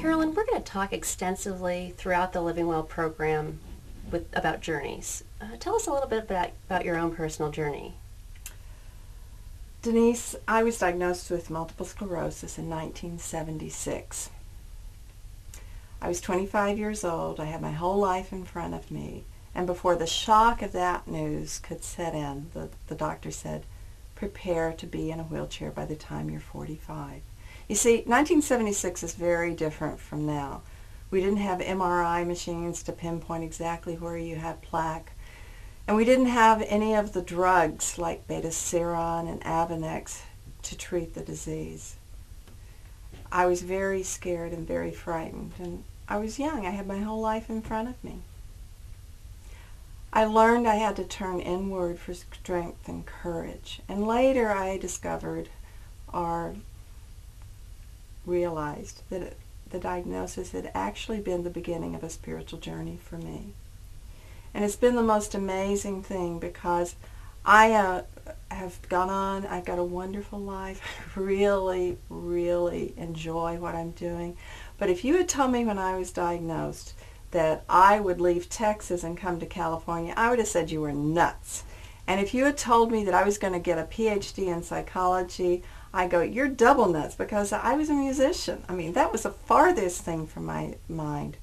Carolyn, we're going to talk extensively throughout the Living Well program about journeys. Tell us a little bit about your own personal journey. Denise, I was diagnosed with multiple sclerosis in 1976. I was 25 years old. I had my whole life in front of me. And before the shock of that news could set in, the doctor said, prepare to be in a wheelchair by the time you're 45. You see, 1976 is very different from now. We didn't have MRI machines to pinpoint exactly where you had plaque. And we didn't have any of the drugs like beta-seron and Avonex to treat the disease. I was very scared and very frightened. And I was young. I had my whole life in front of me. I learned I had to turn inward for strength and courage. And later I discovered or realized that the diagnosis had actually been the beginning of a spiritual journey for me. And it's been the most amazing thing because I have gone on, I've got a wonderful life. I really, really enjoy what I'm doing. But if you had told me when I was diagnosed that I would leave Texas and come to California, I would have said you were nuts. And if you had told me that I was going to get a PhD in psychology, I go, you're double nuts, because I was a musician. I mean, that was the farthest thing from my mind.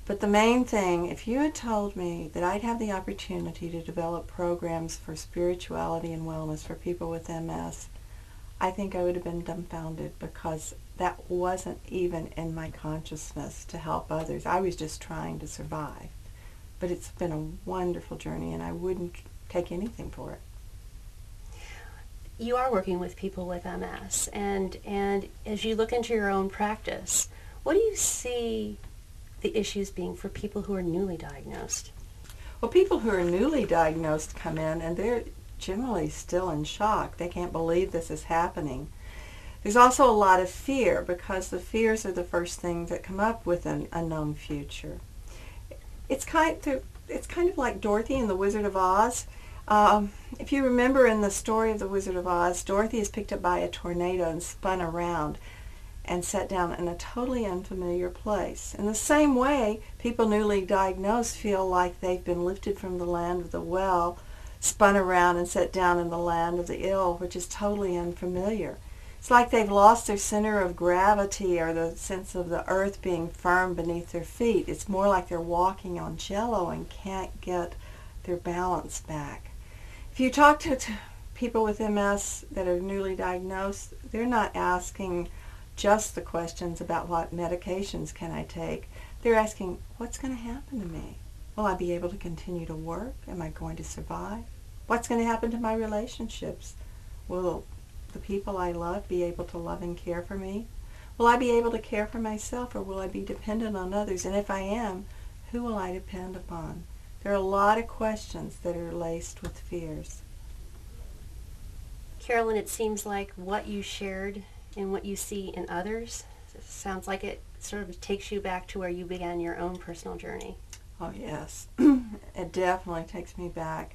But the main thing, if you had told me that I'd have the opportunity to develop programs for spirituality and wellness for people with MS, I think I would have been dumbfounded, because that wasn't even in my consciousness to help others. I was just trying to survive. But it's been a wonderful journey, and I wouldn't take anything for it. You are working with people with MS, and as you look into your own practice, what do you see the issues being for people who are newly diagnosed? Well, people who are newly diagnosed come in, and they're generally still in shock. They can't believe this is happening. There's also a lot of fear, because the fears are the first things that come up with an unknown future. It's kind of like Dorothy and the Wizard of Oz. If you remember in the story of the Wizard of Oz, Dorothy is picked up by a tornado and spun around and set down in a totally unfamiliar place. In the same way, people newly diagnosed feel like they've been lifted from the land of the well, spun around and set down in the land of the ill, which is totally unfamiliar. It's like they've lost their center of gravity, or the sense of the earth being firm beneath their feet. It's more like they're walking on jello and can't get their balance back. If you talk to people with MS that are newly diagnosed, they're not asking just the questions about what medications can I take. They're asking, what's going to happen to me? Will I be able to continue to work? Am I going to survive? What's going to happen to my relationships? Will the people I love be able to love and care for me? Will I be able to care for myself, or will I be dependent on others? And if I am, who will I depend upon? There are a lot of questions that are laced with fears. Carolyn, it seems like what you shared and what you see in others, it sounds like it sort of takes you back to where you began your own personal journey. Oh, yes. It definitely takes me back.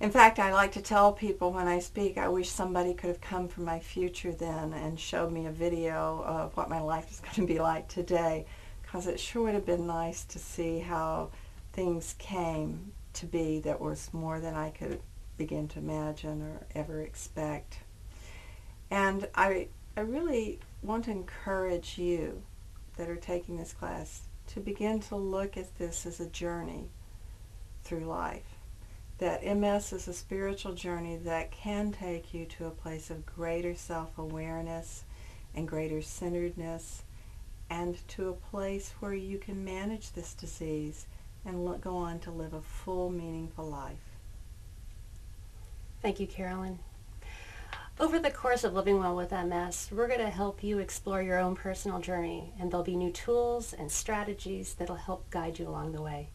In fact, I like to tell people when I speak, I wish somebody could have come from my future then and showed me a video of what my life is going to be like today, because it sure would have been nice to see how things came to be that was more than I could begin to imagine or ever expect. And I really want to encourage you that are taking this class to begin to look at this as a journey through life. That MS is a spiritual journey that can take you to a place of greater self-awareness and greater centeredness, and to a place where you can manage this disease and go on to live a full, meaningful life. Thank you, Carolyn. Over the course of Living Well with MS, we're going to help you explore your own personal journey, and there'll be new tools and strategies that'll help guide you along the way.